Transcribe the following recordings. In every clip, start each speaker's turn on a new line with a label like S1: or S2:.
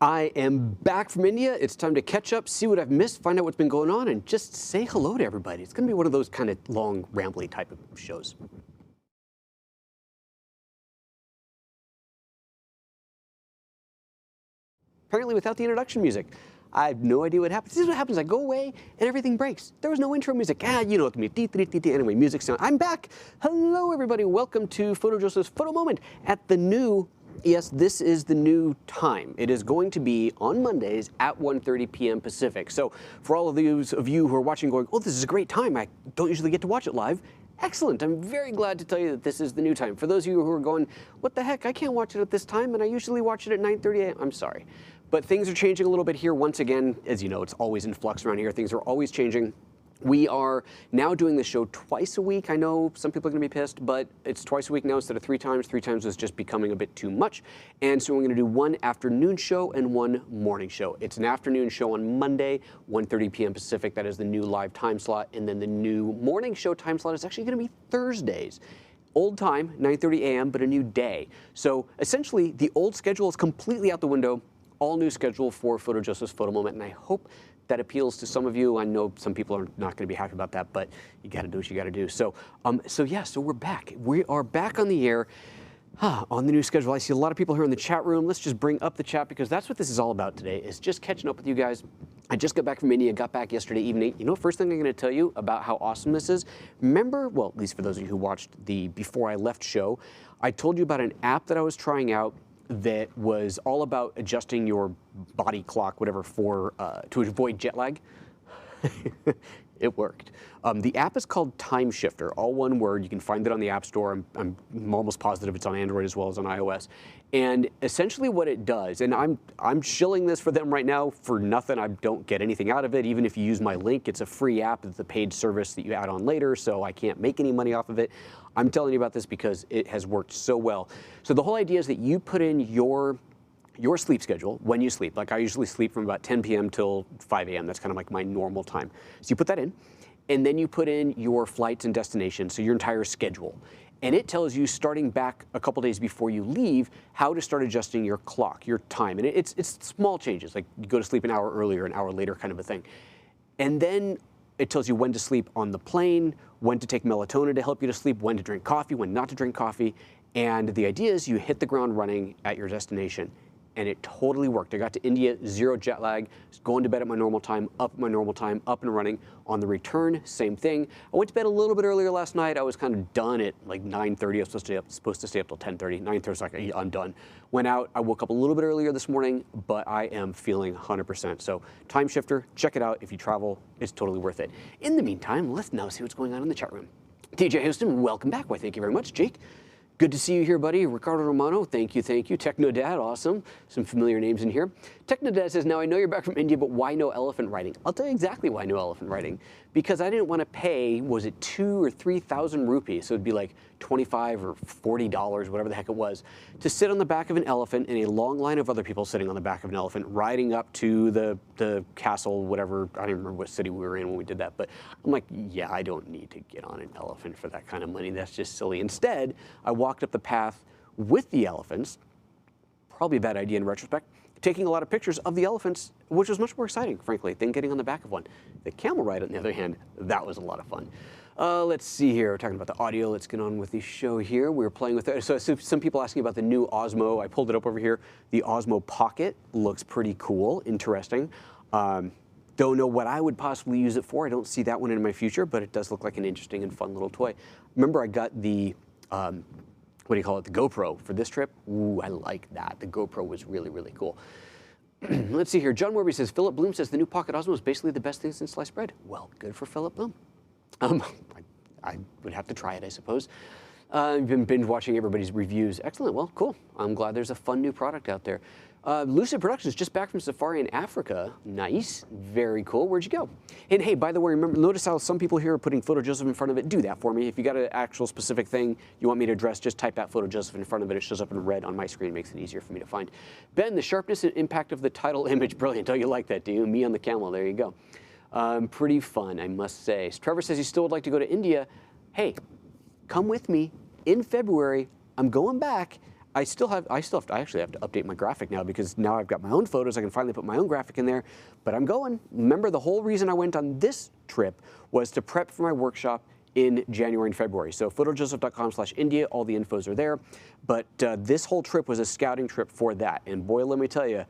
S1: I am back from India. It's time to catch up, see what I've missed, find out what's been going on, and just say hello to everybody. It's going to be one of those kind of long, rambly type of shows. Apparently without the introduction music. I have no idea what happens. This is what happens. I go away and everything breaks. There was no intro music. You know what I mean. Anyway, music sound. I'm back. Hello, everybody. Welcome to PhotoJoseph's Photo Moment at the new, yes, this is the new time. It is going to be on Mondays at 1:30 p.m. Pacific. So for all of those of you who are watching going, oh, this is a great time. I don't usually get to watch it live. Excellent. I'm very glad to tell you that this is the new time. For those of you who are going, what the heck, I can't watch it at this time, and I usually watch it at 9:30 a.m. I'm sorry. But things are changing a little bit here. Once again, as you know, it's always in flux around here. Things are always changing. We are now doing the show twice a week. I know some people are going to be pissed, but it's twice a week now instead of 3 times. 3 times was just becoming a bit too much. And so we're going to do one afternoon show and one morning show. It's an afternoon show on Monday, 1:30 p.m. Pacific. That is the new live time slot. And then the new morning show time slot is actually going to be Thursdays. Old time, 9:30 a.m., but a new day. So essentially, the old schedule is completely out the window. All new schedule for PhotoJoseph's Photo Moment, and I hope that appeals to some of you. I know some people are not going to be happy about that, but you got to do what you got to do. So we're back. We are back on the air on the new schedule. I see a lot of people here in the chat room. Let's just bring up the chat because that's what this is all about today, is just catching up with you guys. I just got back from India, got back yesterday evening. You know, first thing I'm going to tell you about how awesome this is. Remember, well, at least for those of you who watched the Before I Left show, I told you about an app that I was trying out that was all about adjusting your body clock, whatever, for to avoid jet lag. It worked. The app is called Time Shifter, all one word. You can find it on the App Store. I'm almost positive it's on Android as well as on iOS. And essentially what it does, and I'm shilling this for them right now for nothing. I don't get anything out of it. Even if you use my link, it's a free app. It's a paid service that you add on later, so I can't make any money off of it. I'm telling you about this because it has worked so well. So the whole idea is that you put in your sleep schedule when you sleep. Like I usually sleep from about 10 p.m. till 5 a.m. That's kind of like my normal time. So you put that in, and then you put in your flights and destinations, so your entire schedule. And it tells you, starting back a couple days before you leave, how to start adjusting your clock, your time. And it's small changes, like you go to sleep an hour earlier, an hour later kind of a thing. And then it tells you when to sleep on the plane, when to take melatonin to help you to sleep, when to drink coffee, when not to drink coffee. And the idea is you hit the ground running at your destination. And it totally worked. I got to India, 0 jet lag, going to bed at my normal time, up at my normal time, up and running. On the return, same thing. I went to bed a little bit earlier last night. I was kind of done at like 9:30. I was supposed to stay up till 10:30. 9:30 was like, I'm done. Went out. I woke up a little bit earlier this morning, but I am feeling 100%. So Time Shifter, check it out if you travel. It's totally worth it. In the meantime, let's now see what's going on in the chat room. TJ Houston, welcome back. Why, thank you very much. Jake, good to see you here, buddy. Ricardo Romano, thank you, thank you. Technodad, awesome. Some familiar names in here. Technodad says, now I know you're back from India, but why no elephant riding? I'll tell you exactly why no elephant riding. Because I didn't want to pay, was it 2,000 or 3,000 rupees? So it'd be like $25 or $40, whatever the heck it was, to sit on the back of an elephant in a long line of other people sitting on the back of an elephant, riding up to the castle, whatever. I don't even remember what city we were in when we did that. But I'm like, yeah, I don't need to get on an elephant for that kind of money. That's just silly. Instead, I walked up the path with the elephants, probably a bad idea in retrospect, taking a lot of pictures of the elephants, which was much more exciting, frankly, than getting on the back of one. The camel ride, on the other hand, that was a lot of fun. Let's see here. We're talking about the audio. Let's get on with the show here. We were playing with it. So some people asking about the new Osmo. I pulled it up over here. The Osmo Pocket looks pretty cool, interesting. Don't know what I would possibly use it for. I don't see that one in my future, but it does look like an interesting and fun little toy. Remember, I got the what do you call it, the GoPro for this trip. Ooh, I like that. The GoPro was really, really cool. Let's see here. John Morby says, Philip Bloom says the new Pocket Osmo is basically the best thing since sliced bread. Well, good for Philip Bloom. I would have to try it, I suppose. I've been binge watching everybody's reviews. Excellent. Well, cool. I'm glad there's a fun new product out there. Lucid Productions just back from safari in Africa. Nice. Very cool. Where'd you go? And hey, by the way, remember, notice how some people here are putting PhotoJoseph in front of it. Do that for me. If you got an actual specific thing you want me to address, just type out PhotoJoseph in front of it. It shows up in red on my screen. It makes it easier for me to find. Ben, the sharpness and impact of the title image. Brilliant. Don't you like that, do you? Me on the camel. There you go. Pretty fun, I must say. Trevor says he still would like to go to India. Hey, come with me in February. I'm going back. I actually have to update my graphic now because now I've got my own photos. I can finally put my own graphic in there, but I'm going. Remember, the whole reason I went on this trip was to prep for my workshop in January and February. So PhotoJoseph.com/India, all the infos are there. But this whole trip was a scouting trip for that. And boy, let me tell you,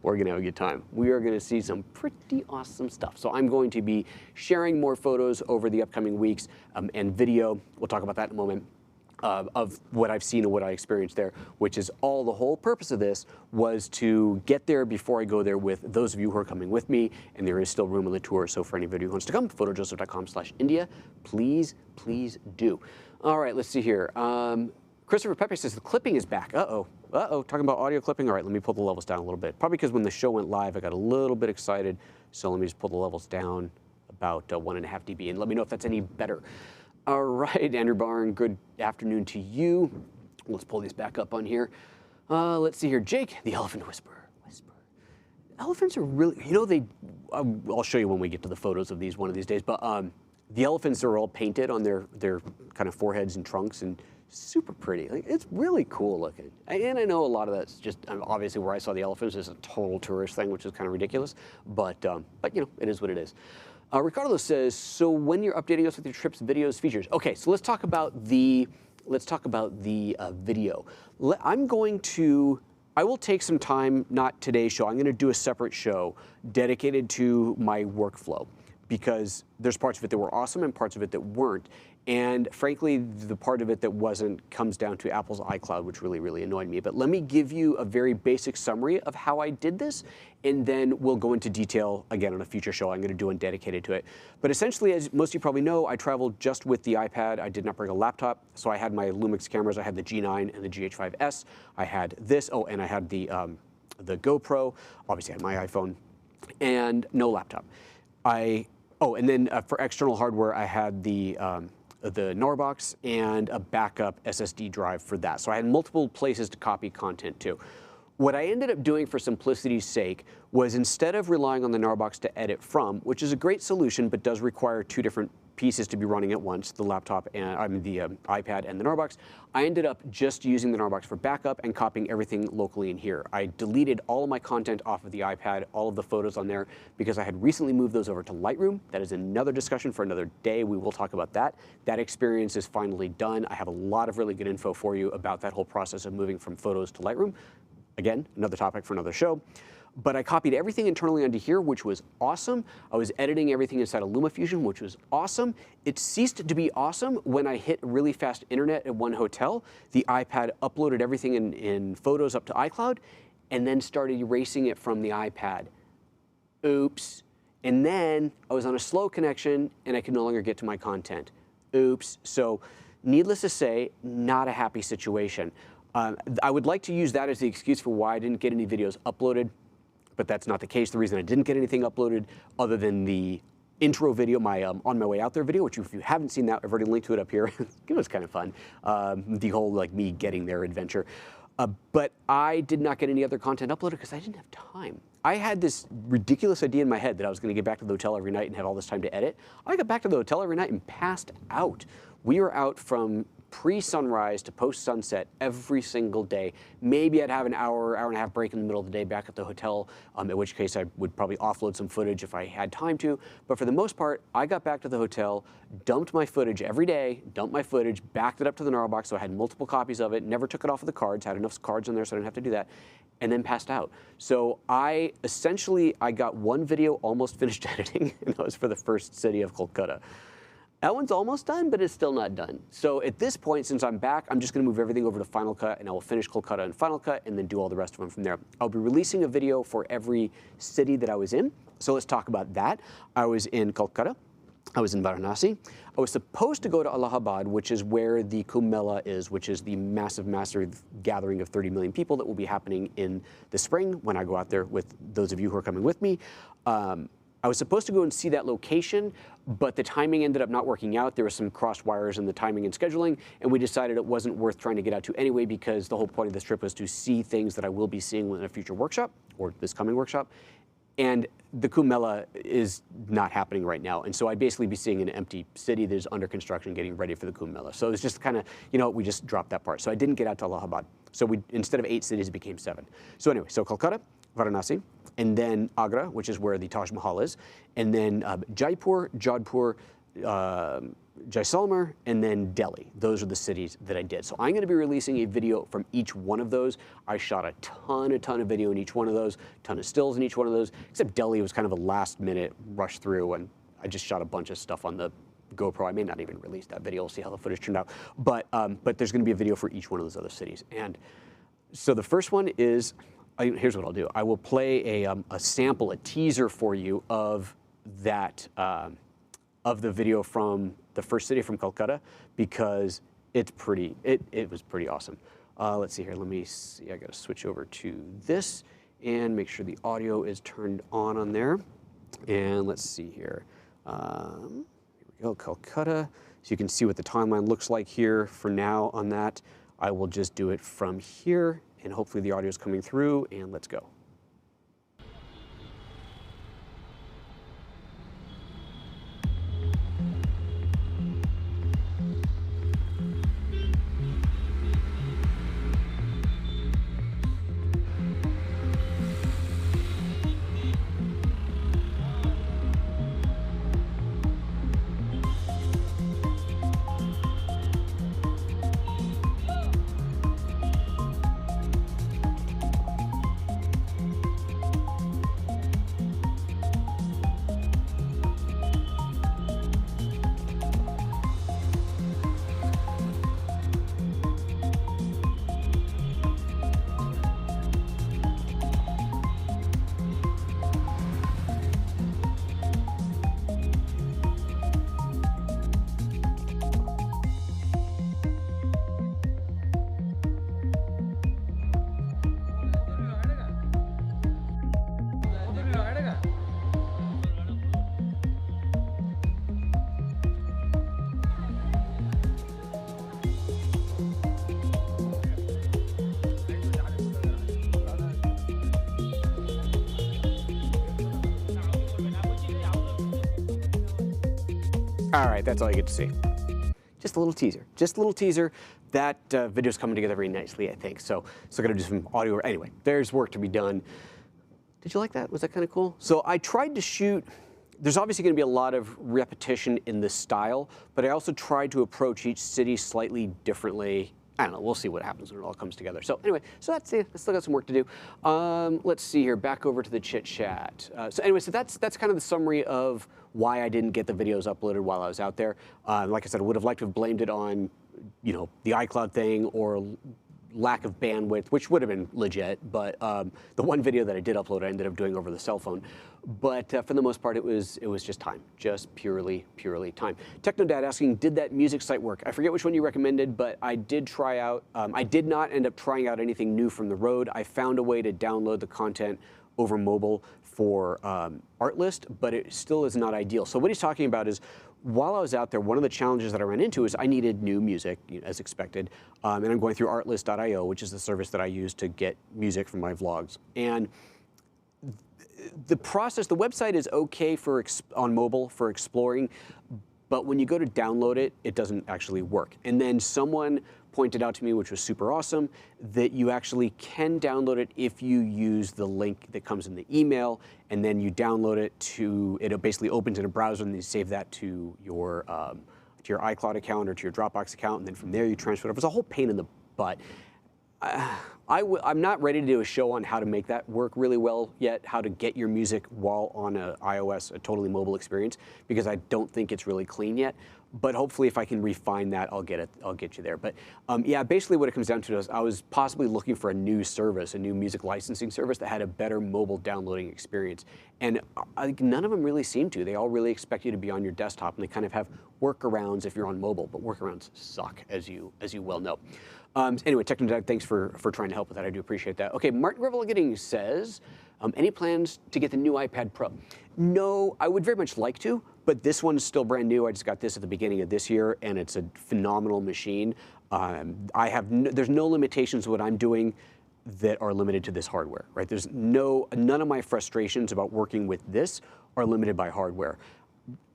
S1: we're gonna have a good time. We are gonna see some pretty awesome stuff. So I'm going to be sharing more photos over the upcoming weeks and video. We'll talk about that in a moment. Of what I've seen and what I experienced there, which is all the whole purpose of this was to get there before I go there with those of you who are coming with me, and there is still room on the tour, so for anybody who wants to come, PhotoJoseph.com/India, please do. All right, let's see here. Christopher Pepe says the clipping is back. Talking about audio clipping. All right, let me pull the levels down a little bit. Probably because when the show went live, I got a little bit excited, so let me just pull the levels down about 1.5 dB, and let me know if that's any better. All right, Andrew Barn, good afternoon to you. Let's pull these back up on here. Let's see here. Jake, the elephant whisperer. Elephants are really, I'll show you when we get to the photos of these one of these days, but the elephants are all painted on their kind of foreheads and trunks and super pretty. Like, it's really cool looking. And I know a lot of that's just, obviously where I saw the elephants is a total tourist thing, which is kind of ridiculous, but it is what it is. Ricardo says, so when you're updating us with your trips, videos, features. Okay, so let's talk about the video. I will take some time, not today's show. I'm going to do a separate show dedicated to my workflow because there's parts of it that were awesome and parts of it that weren't. And frankly, the part of it that wasn't comes down to Apple's iCloud, which really, really annoyed me. But let me give you a very basic summary of how I did this, and then we'll go into detail again on a future show I'm going to do one dedicated to it. But essentially, as most of you probably know, I traveled just with the iPad. I did not bring a laptop, so I had my Lumix cameras. I had the G9 and the GH5S. I had this. Oh, and I had the GoPro. Obviously, I had my iPhone, and no laptop. And then for external hardware, I had the Norbox and a backup SSD drive for that. So I had multiple places to copy content to. What I ended up doing for simplicity's sake was instead of relying on the Norbox to edit from, which is a great solution but does require two different pieces to be running at once, the laptop and the iPad and the Norbox, I ended up just using the Norbox for backup and copying everything locally in here. I deleted all of my content off of the iPad, all of the photos on there, because I had recently moved those over to Lightroom. That is another discussion for another day. We will talk about that. That experience is finally done. I have a lot of really good info for you about that whole process of moving from Photos to Lightroom. Again, another topic for another show. But I copied everything internally onto here, which was awesome. I was editing everything inside of LumaFusion, which was awesome. It ceased to be awesome when I hit really fast internet at one hotel. The iPad uploaded everything in Photos up to iCloud, and then started erasing it from the iPad. Oops. And then I was on a slow connection, and I could no longer get to my content. Oops. So needless to say, not a happy situation. I would like to use that as the excuse for why I didn't get any videos uploaded, but that's not the case. The reason I didn't get anything uploaded other than the intro video, my On My Way Out There video, which if you haven't seen that, I've already linked to it up here. It was kind of fun, the whole me getting there adventure. But I did not get any other content uploaded because I didn't have time. I had this ridiculous idea in my head that I was going to get back to the hotel every night and have all this time to edit. I got back to the hotel every night and passed out. We were out from pre-sunrise to post-sunset every single day. Maybe I'd have an hour and a half break in the middle of the day back at the hotel, in which case I would probably offload some footage if I had time to. But for the most part, I got back to the hotel, dumped my footage every day, dumped my footage, backed it up to the Norbox, so I had multiple copies of it, never took it off of the cards, had enough cards in there so I didn't have to do that, and then passed out. So I got one video almost finished editing, and that was for the first city of Kolkata. That one's almost done, but it's still not done. So at this point, since I'm back, I'm just going to move everything over to Final Cut, and I will finish Kolkata in Final Cut, and then do all the rest of them from there. I'll be releasing a video for every city that I was in. So let's talk about that. I was in Kolkata. I was in Varanasi. I was supposed to go to Allahabad, which is where the Kumbh Mela is, which is the massive gathering of 30 million people that will be happening in the spring when I go out there with those of you who are coming with me. I was supposed to go and see that location, but the timing ended up not working out. There were some crossed wires in the timing and scheduling, and we decided it wasn't worth trying to get out to anyway because the whole point of this trip was to see things that I will be seeing in a future workshop, or this coming workshop. And the Kumbh Mela is not happening right now. And so I'd basically be seeing an empty city that is under construction getting ready for the Kumbh Mela. So it's just kind of, we just dropped that part. So I didn't get out to Allahabad. So instead of 8 cities, it became 7. So anyway, so Calcutta, Varanasi, and then Agra, which is where the Taj Mahal is, and then Jaipur, Jodhpur, Jaisalmer, and then Delhi. Those are the cities that I did. So I'm going to be releasing a video from each one of those. I shot a ton of video in each one of those, ton of stills in each one of those, except Delhi was kind of a last minute rush through, and I just shot a bunch of stuff on the GoPro. I may not even release that video. We'll see how the footage turned out. But there's going to be a video for each one of those other cities. And so the first one is, here's what I'll do. I will play a sample, a teaser for you of that, of the video from the first city from Calcutta, because it was pretty awesome. Let's see here, let me see, I gotta switch over to this and make sure the audio is turned on there. And let's see here. Here we go, Calcutta. So you can see what the timeline looks like here for now on that. I will just do it from here, and hopefully the audio is coming through, and let's go. All right, that's all you get to see. Just a little teaser. Just a little teaser. That video's coming together very nicely, I think. So I'm gonna do some audio. Anyway, there's work to be done. Did you like that? Was that kind of cool? So I tried to shoot. There's obviously going to be a lot of repetition in this style, but I also tried to approach each city slightly differently. I don't know, we'll see what happens when it all comes together. So anyway, so that's it. I still got some work to do. Let's see here, back over to the chit chat. So anyway, so that's kind of the summary of why I didn't get the videos uploaded while I was out there. Like I said, I would have liked to have blamed it on, the iCloud thing or lack of bandwidth, which would have been legit, but the one video that I did upload, I ended up doing over the cell phone. But for the most part, it was just time, just purely time. Technodad asking, did that music site work? I forget which one you recommended, but I did try out, I did not end up trying out anything new from the road. I found a way to download the content over mobile for Artlist, but it still is not ideal. So what he's talking about is, while I was out there, one of the challenges that I ran into is I needed new music, as expected, and I'm going through artlist.io, which is the service that I use to get music from my vlogs. And the process, the website is okay on mobile for exploring, but when you go to download it, it doesn't actually work. And then someone pointed out to me, which was super awesome, that you actually can download it if you use the link that comes in the email, and then you download it it basically opens in a browser, and you save that to your iCloud account or to your Dropbox account, and then from there you transfer it over. It's a whole pain in the butt. I'm not ready to do a show on how to make that work really well yet, how to get your music while on a iOS, a totally mobile experience, because I don't think it's really clean yet. But hopefully if I can refine that, I'll get you there. But yeah, basically what it comes down to is I was possibly looking for a new service, a new music licensing service that had a better mobile downloading experience. And none of them really seem to. They all really expect you to be on your desktop, and they kind of have workarounds if you're on mobile, but workarounds suck, as you well know. Anyway, Technodad, thanks for trying to help with that. I do appreciate that. Okay, Martin Reveliging says, any plans to get the new iPad Pro? No, I would very much like to, but this one's still brand new. I just got this at the beginning of this year, and it's a phenomenal machine. There's no limitations to what I'm doing that are limited to this hardware, right? There's none of my frustrations about working with this are limited by hardware.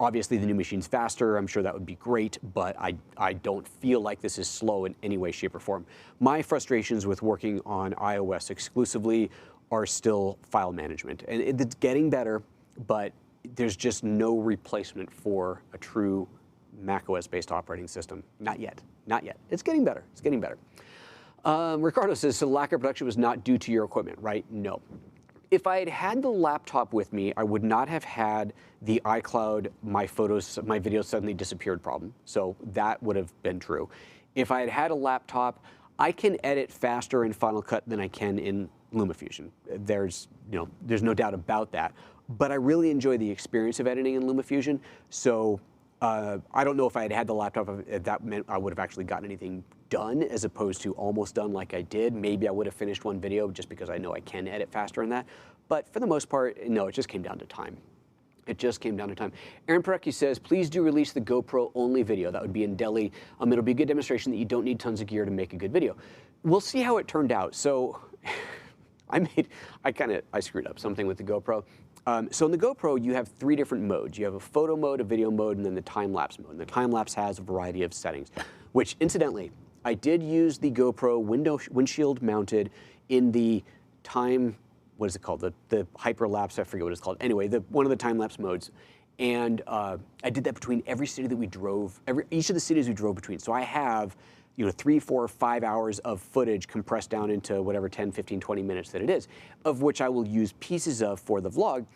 S1: Obviously, the new machine's faster. I'm sure that would be great, but I don't feel like this is slow in any way, shape, or form. My frustrations with working on iOS exclusively are still file management. And it's getting better, but there's just no replacement for a true macOS-based operating system. Not yet. Not yet. It's getting better. It's getting better. Ricardo says, so lack of production was not due to your equipment, right? No. If I had had the laptop with me, I would not have had the iCloud, my videos suddenly disappeared problem. So that would have been true. If I had had a laptop, I can edit faster in Final Cut than I can in LumaFusion. There's no doubt about that. But I really enjoy the experience of editing in LumaFusion. So I don't know if I had had the laptop, if that meant I would have actually gotten anything done as opposed to almost done like I did. Maybe I would have finished one video just because I know I can edit faster in that. But for the most part, no, it just came down to time. It just came down to time. Aaron Parecki says, please do release the GoPro only video. That would be in Delhi. It'll be a good demonstration that you don't need tons of gear to make a good video. We'll see how it turned out. So I screwed up something with the GoPro. So in the GoPro, you have 3 different modes. You have a photo mode, a video mode, and then the time-lapse mode. And the time-lapse has a variety of settings, which incidentally, I did use the GoPro windshield mounted in the what is it called? The hyperlapse, I forget what it's called. Anyway, one of the time-lapse modes. And I did that between every city that we drove, each of the cities we drove between. So I have 3, 4, 5 hours of footage compressed down into whatever 10, 15, 20 minutes that it is, of which I will use pieces of for the vlog.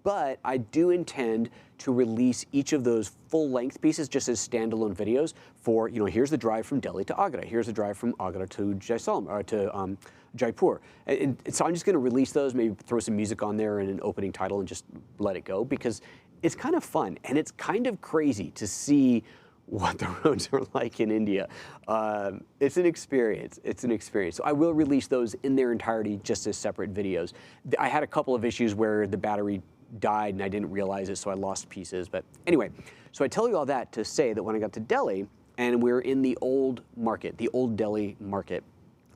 S1: But I do intend to release each of those full-length pieces just as standalone videos for, here's the drive from Delhi to Agra, here's the drive from Agra to Jaisalmer, or to Jaipur. And so I'm just going to release those, maybe throw some music on there and an opening title and just let it go, because it's kind of fun and it's kind of crazy to see what the roads are like in India. It's an experience. It's an experience. So I will release those in their entirety just as separate videos. I had a couple of issues where the battery died and I didn't realize it, so I lost pieces. But anyway, so I tell you all that to say that when I got to Delhi and we're in the old market, the old Delhi market,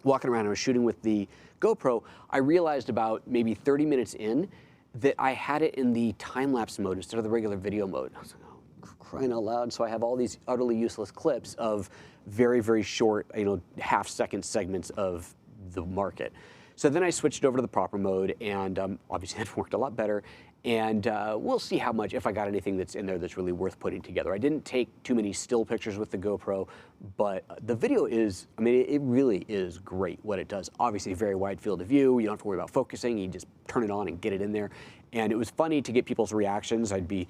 S1: walking around, I was shooting with the GoPro, I realized about maybe 30 minutes in that I had it in the time-lapse mode instead of the regular video mode. I was like, crying out loud. So I have all these utterly useless clips of very, very short, half-second segments of the market. So then I switched over to the proper mode, and obviously that worked a lot better. And we'll see how much, if I got anything that's in there that's really worth putting together. I didn't take too many still pictures with the GoPro, but the video is, it really is great what it does. Obviously, very wide field of view. You don't have to worry about focusing. You just turn it on and get it in there. And it was funny to get people's reactions. I'd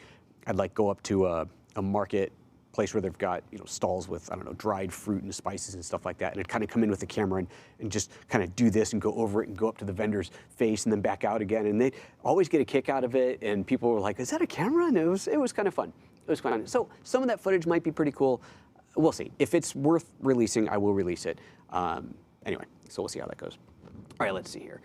S1: like go up to a market place where they've got stalls with, I don't know, dried fruit and spices and stuff like that, and I'd kind of come in with the camera and just kind of do this and go over it and go up to the vendor's face and then back out again, and they'd always get a kick out of it, and people were like, is that a camera? And it was kind of fun. It was fun. So some of that footage might be pretty cool. We'll see. If it's worth releasing, I will release it. Anyway, so we'll see how that goes. All right, let's see here.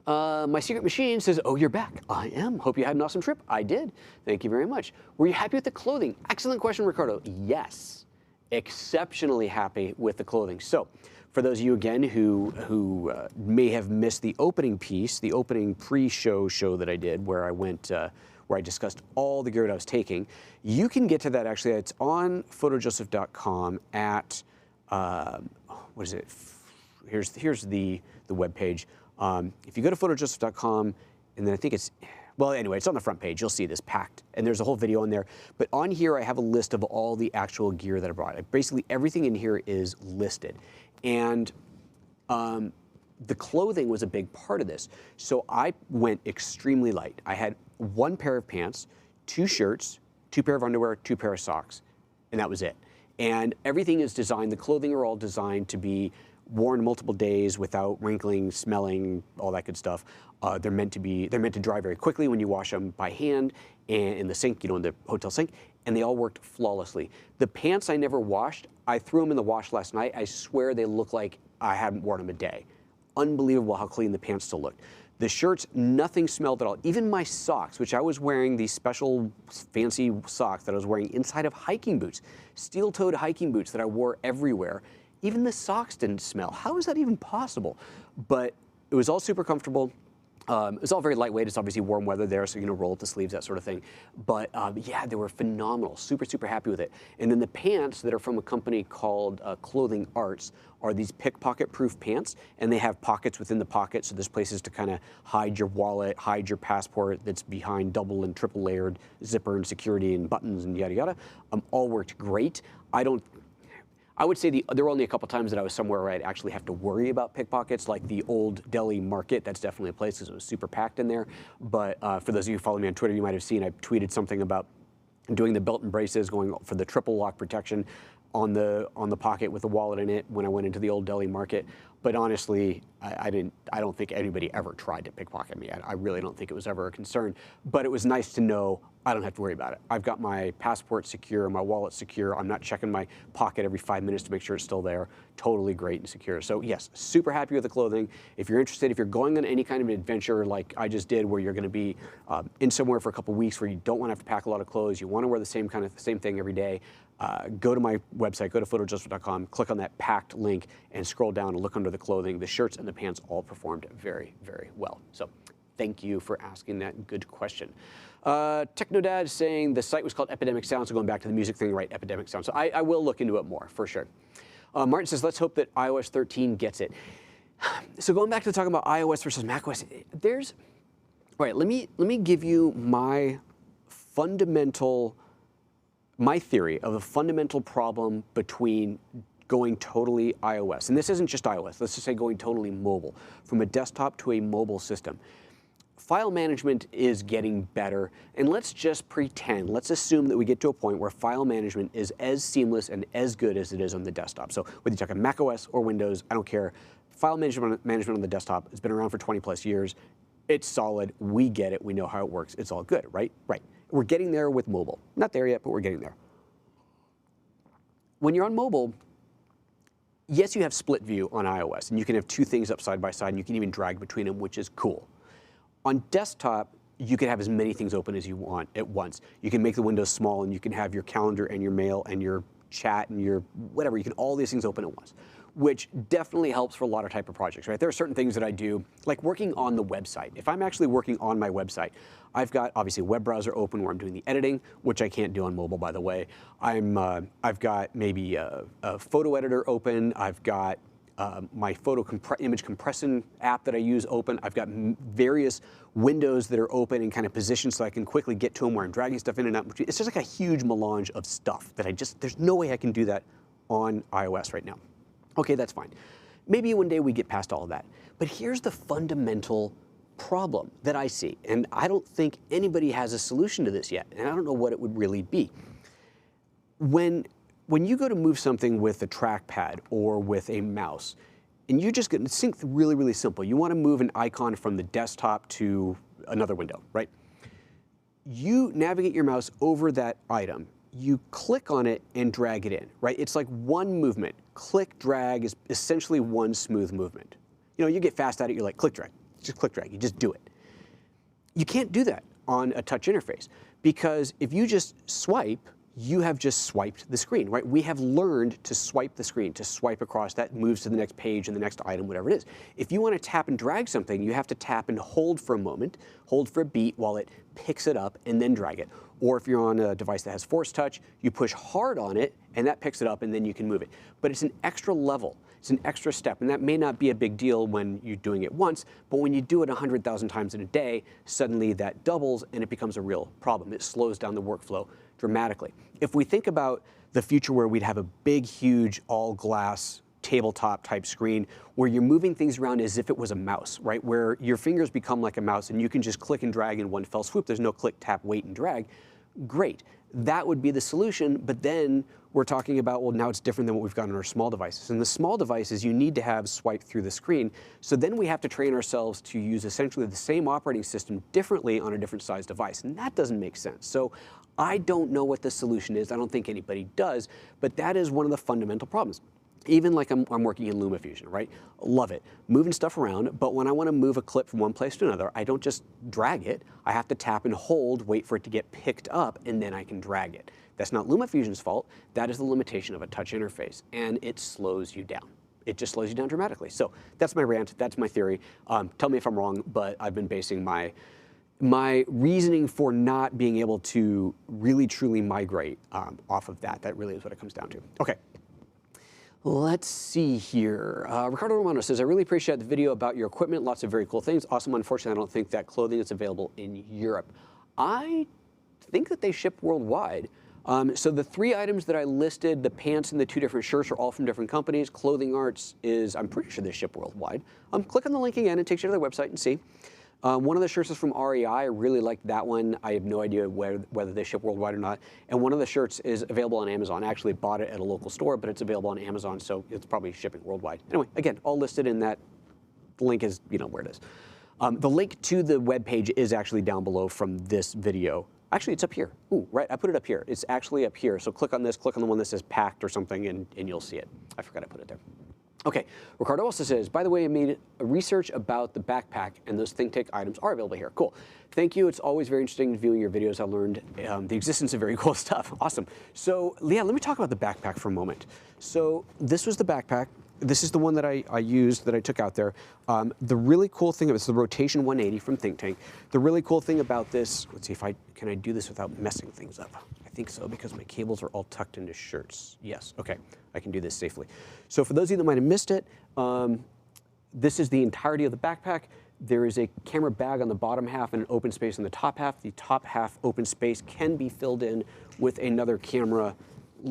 S1: My secret machine says, oh, you're back. I am. Hope you had an awesome trip. I did. Thank you very much. Were you happy with the clothing? Excellent question, Ricardo. Yes. Exceptionally happy with the clothing. So for those of you, again, who may have missed the opening piece, the opening pre-show that I did where I went, where I discussed all the gear that I was taking, you can get to that, actually. It's on PhotoJoseph.com at, what is it? Here's the webpage. If you go to PhotoJoseph.com, and then I think it's, well, anyway, it's on the front page. You'll see this packed, and there's a whole video in there. But on here, I have a list of all the actual gear that I brought. Basically, everything in here is listed. And the clothing was a big part of this. So I went extremely light. I had 1 pair of pants, 2 shirts, 2 pair of underwear, 2 pair of socks, and that was it. And everything is designed, the clothing are all designed to be worn multiple days without wrinkling, smelling, all that good stuff. They're meant to dry very quickly when you wash them by hand and in the sink, in the hotel sink, and they all worked flawlessly. The pants I never washed, I threw them in the wash last night. I swear they look like I hadn't worn them a day. Unbelievable how clean the pants still looked. The shirts, nothing smelled at all. Even my socks, which I was wearing these special fancy socks that I was wearing inside of hiking boots, steel-toed hiking boots that I wore everywhere. Even the socks didn't smell. How is that even possible? But it was all super comfortable. It's all very lightweight. It's obviously warm weather there, so roll up the sleeves, that sort of thing. But yeah, they were phenomenal. Super, super happy with it. And then the pants that are from a company called Clothing Arts are these pickpocket-proof pants, and they have pockets within the pocket, so there's places to kind of hide your wallet, hide your passport that's behind double and triple layered zipper and security and buttons and yada yada. All worked great. I would say there were only a couple times that I was somewhere where I'd actually have to worry about pickpockets, like the old Delhi market. That's definitely a place because it was super packed in there. But for those of you who follow me on Twitter, you might have seen I tweeted something about doing the belt and braces, going for the triple lock protection on the pocket with the wallet in it when I went into the old Delhi market. But honestly, I don't think anybody ever tried to pickpocket me. I really don't think it was ever a concern. But it was nice to know I don't have to worry about it. I've got my passport secure, my wallet secure. I'm not checking my pocket every 5 minutes to make sure it's still there. Totally great and secure. So yes, super happy with the clothing. If you're interested, if you're going on any kind of an adventure like I just did, where you're going to be in somewhere for a couple weeks where you don't want to have to pack a lot of clothes, you want to wear the same thing every day, go to my website, go to PhotoJoseph.com, click on that packed link, and scroll down and look under the clothing. The shirts and the pants all performed very, very well. So thank you for asking that good question. Technodad saying the site was called Epidemic Sound, so going back to the music thing, right, Epidemic Sound. So I will look into it more, for sure. Martin says, let's hope that iOS 13 gets it. So going back to talking about iOS versus macOS, all right, let me give you my theory of a fundamental problem between going totally iOS. And this isn't just iOS, let's just say going totally mobile, from a desktop to a mobile system. File management is getting better, and let's just pretend, let's assume that we get to a point where file management is as seamless and as good as it is on the desktop. So whether you're talking macOS or Windows, I don't care. File management on the desktop has been around for 20 plus years. It's solid, we get it, we know how it works, it's all good, right? Right. We're getting there with mobile. Not there yet, but we're getting there. When you're on mobile, yes, you have split view on iOS, and you can have two things up side by side, and you can even drag between them, which is cool. On desktop, you can have as many things open as you want at once. You can make the windows small, and you can have your calendar and your mail and your chat and your whatever. You can all these things open at once, which definitely helps for a lot of type of projects, right? There are certain things that I do, like working on the website. If I'm actually working on my website, I've got obviously a web browser open where I'm doing the editing, which I can't do on mobile, by the way. I've got maybe a photo editor open. I've got my image compression app that I use open. I've got various windows that are open and kind of positioned so I can quickly get to them where I'm dragging stuff in and out. It's just like a huge melange of stuff that there's no way I can do that on iOS right now. Okay, that's fine. Maybe one day we get past all of that. But here's the fundamental problem that I see, and I don't think anybody has a solution to this yet, and I don't know what it would really be. When you go to move something with a trackpad or with a mouse, and you just think really, really simple. You want to move an icon from the desktop to another window, right? You navigate your mouse over that item. You click on it and drag it in, right? It's like one movement. Click, drag is essentially one smooth movement. You get fast at it, you're like, click, drag. Just click, drag, you just do it. You can't do that on a touch interface, because if you just swipe, you have just swiped the screen, right? We have learned to swipe the screen, to swipe across. That moves to the next page and the next item, whatever it is. If you want to tap and drag something, you have to tap and hold for a moment, hold for a beat while it picks it up and then drag it. Or if you're on a device that has force touch, you push hard on it and that picks it up and then you can move it. But it's an extra level, it's an extra step, and that may not be a big deal when you're doing it once, but when you do it 100,000 times in a day, suddenly that doubles and it becomes a real problem. It slows down the workflow dramatically. If we think about the future where we'd have a big, huge, all-glass tabletop type screen where you're moving things around as if it was a mouse, right? Where your fingers become like a mouse and you can just click and drag in one fell swoop. There's no click, tap, wait, and drag. Great. That would be the solution, but then we're talking about, well, now it's different than what we've got on our small devices. And the small devices, you need to have swipe through the screen. So then we have to train ourselves to use essentially the same operating system differently on a different size device. And that doesn't make sense. So I don't know what the solution is. I don't think anybody does, but that is one of the fundamental problems. Even like I'm working in LumaFusion, right? Love it. Moving stuff around, but when I want to move a clip from one place to another, I don't just drag it. I have to tap and hold, wait for it to get picked up, and then I can drag it. That's not LumaFusion's fault. That is the limitation of a touch interface, and it slows you down. it just slows you down dramatically. So that's my rant, that's my theory. Tell me if I'm wrong, but I've been basing my reasoning for not being able to really truly migrate off of that. That really is what it comes down to. Okay. Let's see here. Ricardo Romano says, I really appreciate the video about your equipment. Lots of very cool things. Awesome. Unfortunately, I don't think that clothing is available in Europe. I think that they ship worldwide. So the 3 items that I listed, the pants and the 2 different shirts, are all from different companies. Clothing Arts is, I'm pretty sure they ship worldwide. Click on the link again. It takes you to their website and see. One of the shirts is from REI. I really liked that one. I have no idea whether they ship worldwide or not. And one of the shirts is available on Amazon. I actually bought it at a local store, but it's available on Amazon, so it's probably shipping worldwide. Anyway, again, all listed in that. The link is, you know, where it is. The link to the web page is actually down below from this video. Actually, it's up here. Ooh, right, I put it up here. It's actually up here. So click on this, click on the one that says packed or something, and you'll see it. I forgot I put it there. Okay, Ricardo also says, by the way, I made a research about the backpack, and those think tank items are available here. Cool. Thank you. It's always very interesting viewing your videos. I learned the existence of very cool stuff. Awesome. So, yeah, let me talk about the backpack for a moment. So this was the backpack. This is the one that I used, that I took out there. The really cool thing of it is the Rotation 180 from Think Tank. The really cool thing about this, let's see if can I do this without messing things up? I think so, because my cables are all tucked into shirts. Yes, okay, I can do this safely. So for those of you that might have missed it, this is the entirety of the backpack. There is a camera bag on the bottom half and an open space on the top half. The top half open space can be filled in with another camera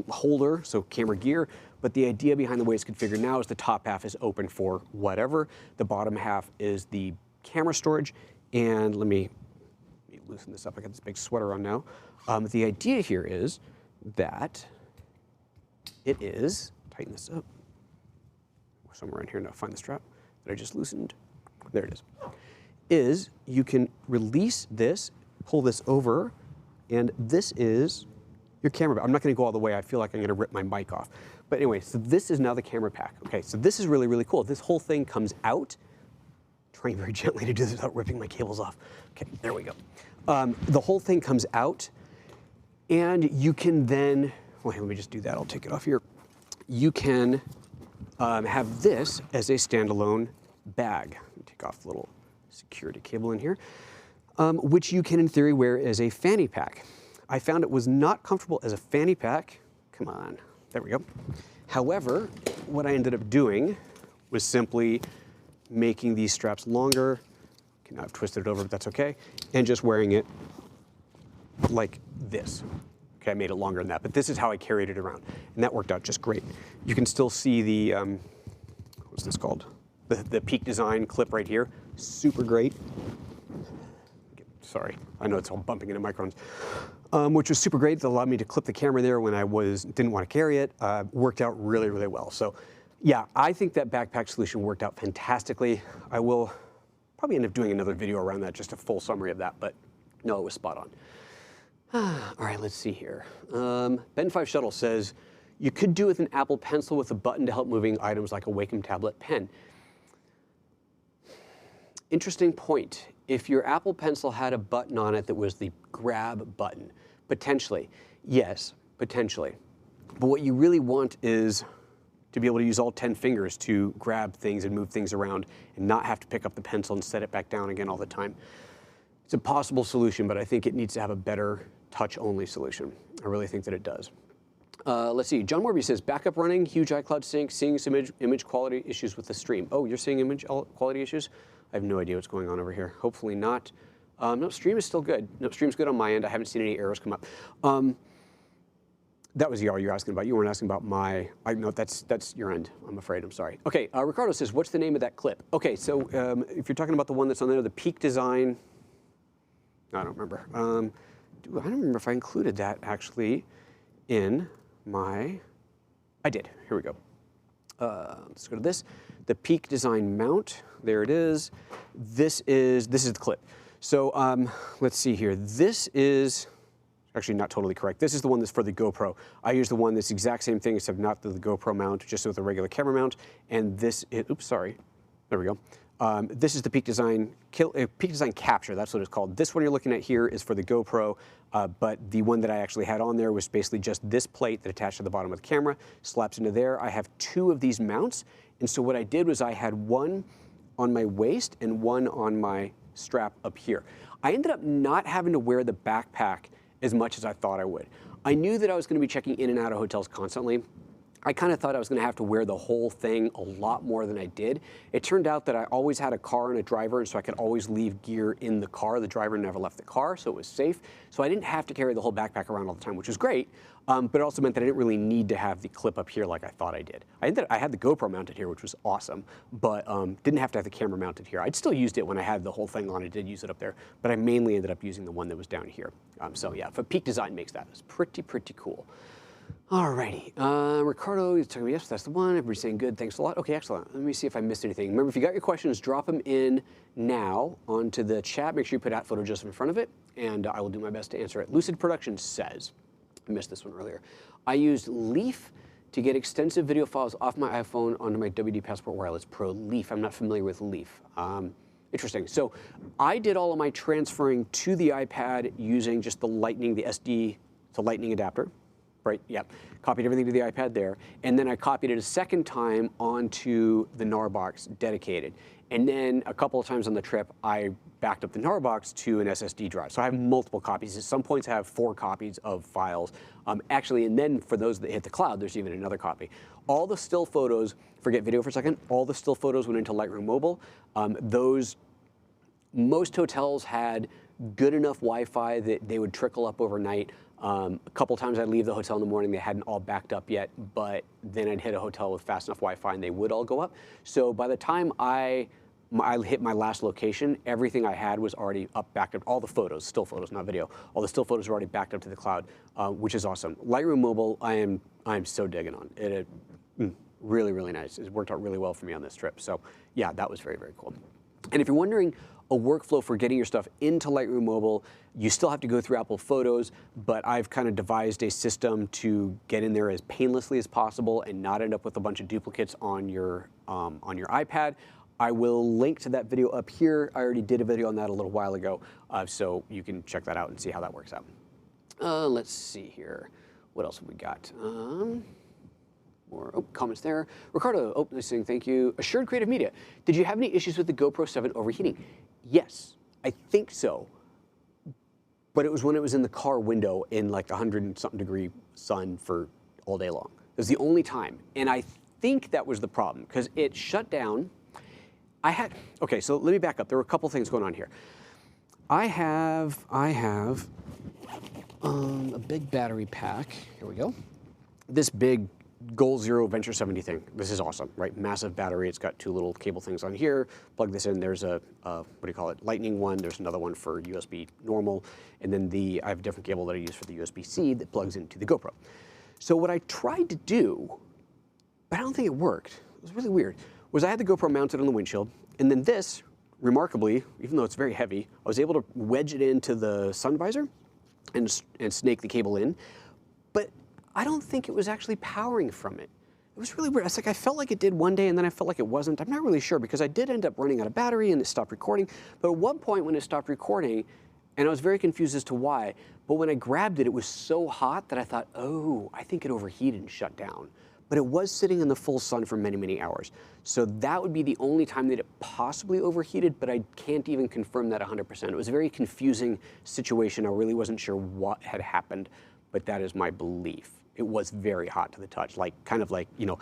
S1: holder, so camera gear, but the idea behind the way it's configured now is the top half is open for whatever. The bottom half is the camera storage, and let me loosen this up. I got this big sweater on now. The idea here is that it is, tighten this up, somewhere in here now, find the strap that I just loosened. There it is you can release this, pull this over, and this is your camera. I'm not going to go all the way. I feel like I'm going to rip my mic off. But anyway, so this is now the camera pack. Okay, so this is really, really cool. This whole thing comes out. Trying very gently to do this without ripping my cables off. Okay, there we go. The whole thing comes out, and you can then, wait, let me just do that. I'll take it off here. You can have this as a standalone bag. Let me take off the little security cable in here, which you can, in theory, wear as a fanny pack. I found it was not comfortable as a fanny pack. Come on, there we go. However, what I ended up doing was simply making these straps longer. Okay, now I've twisted it over, but that's okay. And just wearing it like this. Okay, I made it longer than that, but this is how I carried it around. And that worked out just great. You can still see the, what's this called? The Peak Design clip right here. Super great. Sorry, I know it's all bumping into microphones. Which was super great. It allowed me to clip the camera there when I didn't want to carry it. Worked out really, really well. So yeah, I think that backpack solution worked out fantastically. I will probably end up doing another video around that, just a full summary of that, but no, it was spot on. All right, let's see here. Ben5 Shuttle says, you could do with an Apple Pencil with a button to help moving items like a Wacom tablet pen. Interesting point. If your Apple Pencil had a button on it that was the grab button, potentially, yes, potentially. But what you really want is to be able to use all 10 fingers to grab things and move things around and not have to pick up the pencil and set it back down again all the time. It's a possible solution, but I think it needs to have a better touch-only solution. I really think that it does. Let's see, John Morby says, backup running, huge iCloud sync, seeing some image quality issues with the stream. Oh, you're seeing image quality issues? I have no idea what's going on over here. Hopefully not. No, stream is still good. No, stream's good on my end. I haven't seen any errors come up. That was all you're asking about. You weren't asking about my, no, that's your end, I'm afraid. I'm sorry. Okay, Ricardo says, what's the name of that clip? Okay, so if you're talking about the one that's on there, the Peak Design, I don't remember. I don't remember if I included that actually in my, I did. Here we go. Let's go to this. The Peak Design mount. There it is. This is the clip. So let's see here. This is actually not totally correct. This is the one that's for the GoPro. I use the one that's the exact same thing, except not the GoPro mount, just with a regular camera mount. And this is, oops, sorry. There we go. This is the Peak Design Capture, that's what it's called. This one you're looking at here is for the GoPro, but the one that I actually had on there was basically just this plate that attached to the bottom of the camera, slaps into there. I have 2 of these mounts, and so what I did was I had one on my waist and one on my strap up here. I ended up not having to wear the backpack as much as I thought I would. I knew that I was going to be checking in and out of hotels constantly. I kind of thought I was going to have to wear the whole thing a lot more than I did. It turned out that I always had a car and a driver, and so I could always leave gear in the car. The driver never left the car, so it was safe. So I didn't have to carry the whole backpack around all the time, which was great, but it also meant that I didn't really need to have the clip up here like I thought I did. I had the GoPro mounted here, which was awesome, but didn't have to have the camera mounted here. I'd still used it when I had the whole thing on. I did use it up there, but I mainly ended up using the one that was down here. So yeah, but Peak Design makes that. It's pretty cool. Alrighty, Ricardo, you're telling me yes, that's the one. Everybody's saying good, thanks a lot. Okay, excellent. Let me see if I missed anything. Remember, if you got your questions, drop them in now onto the chat. Make sure you put @PhotoJoseph in front of it, and I will do my best to answer it. Lucid Production says, I missed this one earlier. I used Leaf to get extensive video files off my iPhone onto my WD Passport Wireless Pro. Leaf, I'm not familiar with Leaf. Interesting. So I did all of my transferring to the iPad using just the SD to Lightning adapter. Right, yep. Copied everything to the iPad there. And then I copied it a second time onto the NAR box dedicated. And then a couple of times on the trip, I backed up the NAR box to an SSD drive. So I have multiple copies. At some points I have 4 copies of files. Actually, and then for those that hit the cloud, there's even another copy. All the still photos, forget video for a second, all the still photos went into Lightroom Mobile. Most hotels had good enough Wi-Fi that they would trickle up overnight. A couple times I'd leave the hotel in the morning, they hadn't all backed up yet, but then I'd hit a hotel with fast enough Wi-Fi and they would all go up. So by the time I hit my last location, everything I had was already backed up. All the photos, still photos, not video, all the still photos were already backed up to the cloud, which is awesome. Lightroom Mobile, I am so digging on. Really nice. It worked out really well for me on this trip. So yeah, that was very cool. And if you're wondering a workflow for getting your stuff into Lightroom Mobile, you still have to go through Apple Photos, but I've kind of devised a system to get in there as painlessly as possible and not end up with a bunch of duplicates on your iPad. I will link to that video up here. I already did a video on that a little while ago, so you can check that out and see how that works out. Let's see here. What else have we got? More comments there. Ricardo, they're saying thank you. Assured Creative Media. Did you have any issues with the GoPro 7 overheating? Yes, I think so. But it was when it was in the car window in like 100-something degree sun for all day long. It was the only time. And I think that was the problem because it shut down. Okay, so let me back up. There were a couple things going on here. I have a big battery pack. Here we go. This big Goal Zero Venture 70 thing. This is awesome, right? Massive battery. It's got 2 little cable things on here. Plug this in. There's a, what do you call it? Lightning one. There's another one for USB normal. And then I have a different cable that I use for the USB-C that plugs into the GoPro. So what I tried to do, but I don't think it worked, it was really weird, was I had the GoPro mounted on the windshield, and then this, remarkably, even though it's very heavy, I was able to wedge it into the sun visor and snake the cable in. But I don't think it was actually powering from it. It was really weird. It's like I felt like it did one day and then I felt like it wasn't. I'm not really sure because I did end up running out of battery and it stopped recording. But at one point when it stopped recording, and I was very confused as to why, but when I grabbed it, it was so hot that I thought, oh, I think it overheated and shut down. But it was sitting in the full sun for many hours. So that would be the only time that it possibly overheated, but I can't even confirm that 100%. It was a very confusing situation. I really wasn't sure what had happened, but that is my belief. It was very hot to the touch, like kind of like, you know,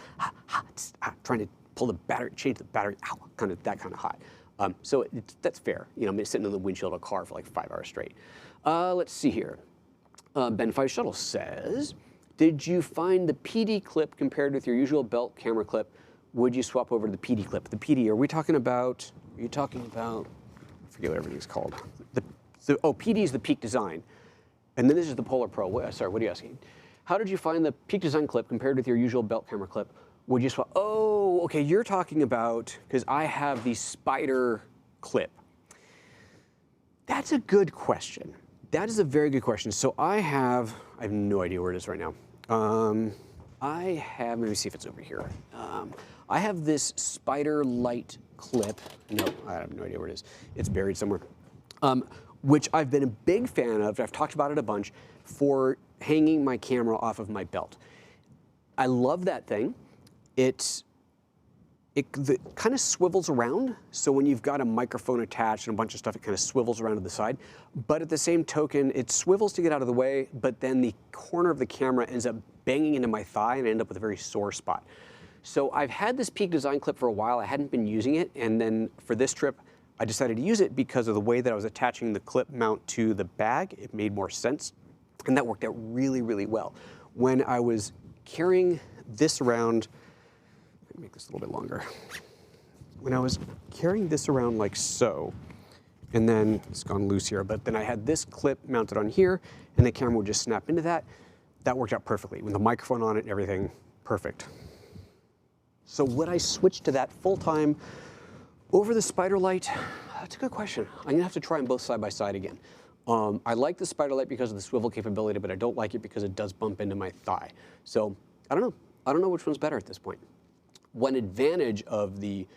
S1: trying to pull the battery, change the battery, kind of that kind of hot. So that's fair. You know, I'm sitting in the windshield of a car for like 5 hours straight. Let's see here. Ben 5 Shuttle says, did you find the PD clip compared with your usual belt camera clip? Would you swap over to the PD clip? The PD, are you talking about, I forget what everything's called. PD is the Peak Design. And then this is the Polar Pro. Sorry, what are you asking? How did you find the Peak Design clip compared with your usual belt camera clip? Would you swap? Oh, okay, you're talking about, because I have the Spider clip. That's a good question. That is a very good question. So I have no idea where it is right now. Let me see if it's over here. I have this spider light clip. No, I have no idea where it is. It's buried somewhere. Which I've been a big fan of. I've talked about it a bunch for hanging my camera off of my belt. I love that thing. It kind of swivels around. So when you've got a microphone attached and a bunch of stuff, it kind of swivels around to the side. But at the same token, it swivels to get out of the way, but then the corner of the camera ends up banging into my thigh and I end up with a very sore spot. So I've had this Peak Design clip for a while. I hadn't been using it. And then for this trip, I decided to use it because of the way that I was attaching the clip mount to the bag. It made more sense. And that worked out really, really well. When I was carrying this around, let me make this a little bit longer. When I was carrying this around like so, and then it's gone loose here, but then I had this clip mounted on here, and the camera would just snap into that. That worked out perfectly. With the microphone on it and everything, perfect. So would I switch to that full-time over the spider light? That's a good question. I'm gonna have to try them both side by side again. I like the spider light because of the swivel capability, but I don't like it because it does bump into my thigh. So I don't know. I don't know which one's better at this point. One advantage of the,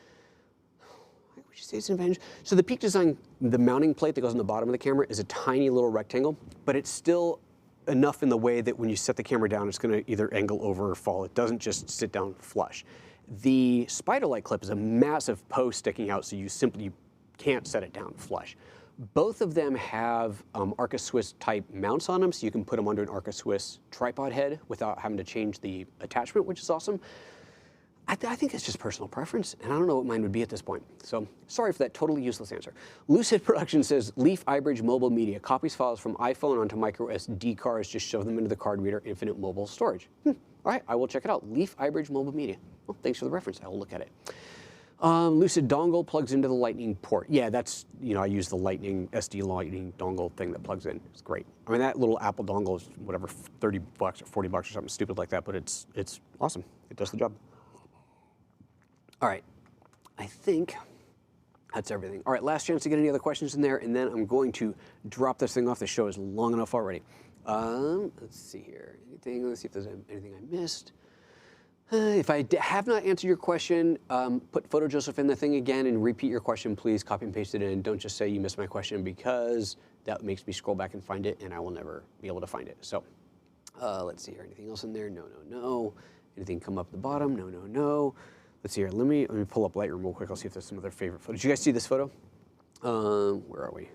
S1: would you say it's an advantage? So the Peak Design, the mounting plate that goes on the bottom of the camera is a tiny little rectangle, but it's still enough in the way that when you set the camera down, it's gonna either angle over or fall. It doesn't just sit down flush. The spider light clip is a massive post sticking out, so you simply can't set it down flush. Both of them have Arca Swiss type mounts on them, so you can put them under an Arca Swiss tripod head without having to change the attachment, which is awesome. I think it's just personal preference, and I don't know what mine would be at this point. So sorry for that totally useless answer. Lucid Production says, Leaf iBridge Mobile Media copies files from iPhone onto micro SD cards, just shove them into the card reader, infinite mobile storage. All right, I will check it out. Leaf iBridge Mobile Media. Well, thanks for the reference. I will look at it. Lucid dongle plugs into the lightning port. Yeah, that's, I use the lightning, SD lightning dongle thing that plugs in. It's great. I mean, that little Apple dongle is whatever, 30 bucks or 40 bucks or something stupid like that, but it's awesome. It does the job. All right, I think that's everything. All right, last chance to get any other questions in there, and then I'm going to drop this thing off. The show is long enough already. Let's see here. Anything? Let's see if there's anything I missed. If I have not answered your question, put PhotoJoseph in the thing again and repeat your question, please. Copy and paste it in. Don't just say you missed my question, because that makes me scroll back and find it, and I will never be able to find it. So let's see here. Anything else in there? No, no, no. Anything come up the bottom? No, no, no. Let's see here. Let me pull up Lightroom real quick. I'll see if there's some other favorite photos. Did you guys see this photo? Where are we?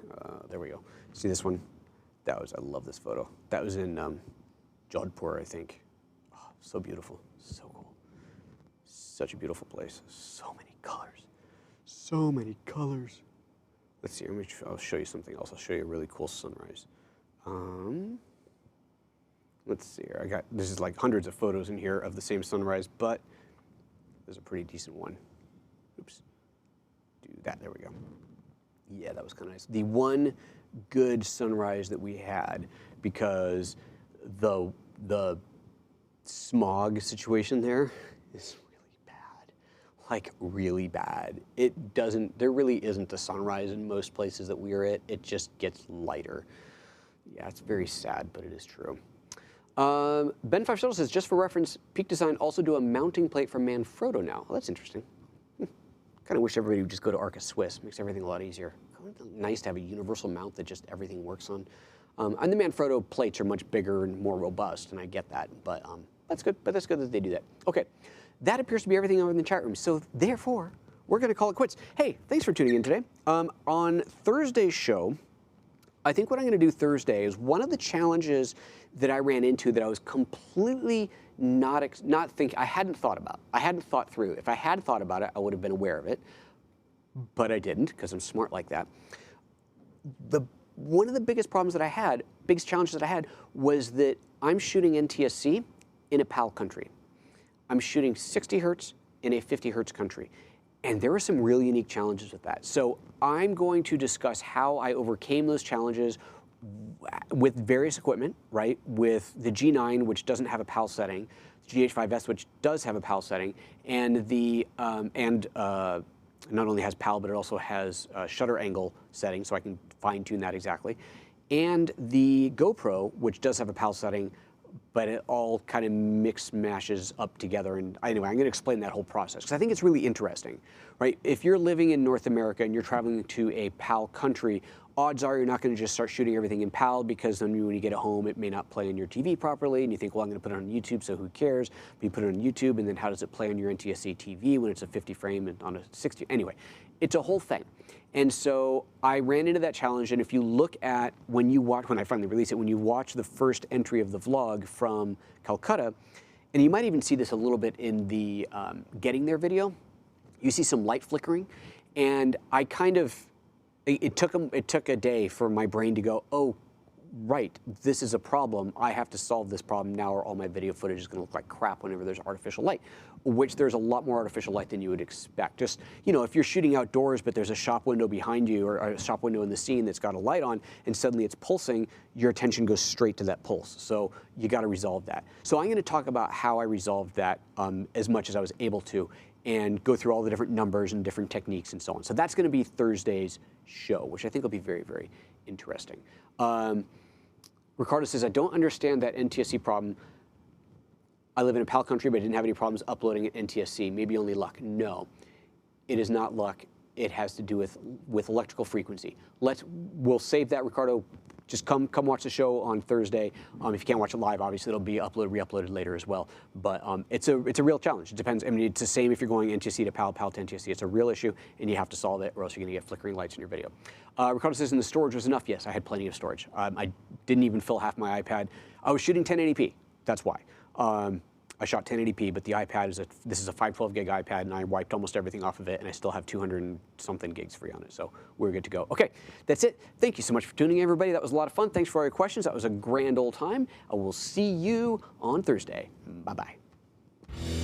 S1: There we go. See this one? I love this photo. That was in Jodhpur, I think. Oh, so beautiful. So cool. Such a beautiful place. So many colors. So many colors. Let's see. I'll show you something else. I'll show you a really cool sunrise. Let's see here. This is like hundreds of photos in here of the same sunrise, but there's a pretty decent one. Oops. Do that. There we go. Yeah, that was kind of nice. The one good sunrise that we had, because the smog situation there is really bad. Like really bad. There really isn't a sunrise in most places that we are at. It just gets lighter. Yeah, it's very sad, but it is true. Ben Five Shuttle says, just for reference, Peak Design also do a mounting plate for Manfrotto now. Well, that's interesting. Kind of wish everybody would just go to Arca Swiss. Makes everything a lot easier. Nice to have a universal mount that just everything works on. And the Manfrotto plates are much bigger and more robust, and I get that. But that's good. But that's good that they do that. Okay, that appears to be everything over in the chat room. So therefore, we're going to call it quits. Hey, thanks for tuning in today. On Thursday's show, I think what I'm going to do Thursday is one of the challenges that I ran into that I was completely I hadn't thought about. I hadn't thought through. If I had thought about it, I would have been aware of it, but I didn't, because I'm smart like that. One of the biggest challenges that I had was that I'm shooting NTSC in a PAL country. I'm shooting 60 hertz in a 50 hertz country. And there were some really unique challenges with that. So I'm going to discuss how I overcame those challenges with various equipment, right? With the G9, which doesn't have a PAL setting, GH5S, which does have a PAL setting, and not only has PAL, but it also has a shutter angle setting, so I can fine tune that exactly. And the GoPro, which does have a PAL setting, but it all kind of mashes up together. And anyway, I'm going to explain that whole process because I think it's really interesting, right? If you're living in North America and you're traveling to a PAL country, odds are you're not going to just start shooting everything in PAL, because then when you get it home, it may not play on your TV properly, and you think, well, I'm going to put it on YouTube, so who cares? But you put it on YouTube, and then how does it play on your NTSC TV when it's a 50 frame and on a 60? Anyway, it's a whole thing. And so I ran into that challenge, and if you look at when I finally released it, when you watch the first entry of the vlog from Calcutta, and you might even see this a little bit in the getting there video, you see some light flickering, and I kind of, it took a day for my brain to go, oh, right, this is a problem. I have to solve this problem now, or all my video footage is going to look like crap whenever there's artificial light, which there's a lot more artificial light than you would expect. Just, you know, if you're shooting outdoors, but there's a shop window behind you, or a shop window in the scene that's got a light on, and suddenly it's pulsing, your attention goes straight to that pulse. So you got to resolve that. So I'm going to talk about how I resolved that as much as I was able to, and go through all the different numbers and different techniques and so on. So that's going to be Thursday's show, which I think will be very, very interesting. Ricardo says, I don't understand that NTSC problem. I live in a PAL country, but I didn't have any problems uploading at NTSC. Maybe only luck. No, it is not luck. It has to do with electrical frequency. We'll save that, Ricardo. Just come watch the show on Thursday. If you can't watch it live, obviously it'll be re-uploaded later as well. But it's a real challenge. It depends. I mean, it's the same if you're going NTSC to PAL, PAL to NTSC. It's a real issue, and you have to solve it, or else you're going to get flickering lights in your video. Ricardo says, and the storage was enough. Yes, I had plenty of storage. I didn't even fill half my iPad. I was shooting 1080p. That's why. I shot 1080p, but the iPad this is a 512 gig iPad, and I wiped almost everything off of it, and I still have 200 and something gigs free on it, so we're good to go. Okay, that's it. Thank you so much for tuning in, everybody. That was a lot of fun. Thanks for all your questions. That was a grand old time. I will see you on Thursday. Bye-bye.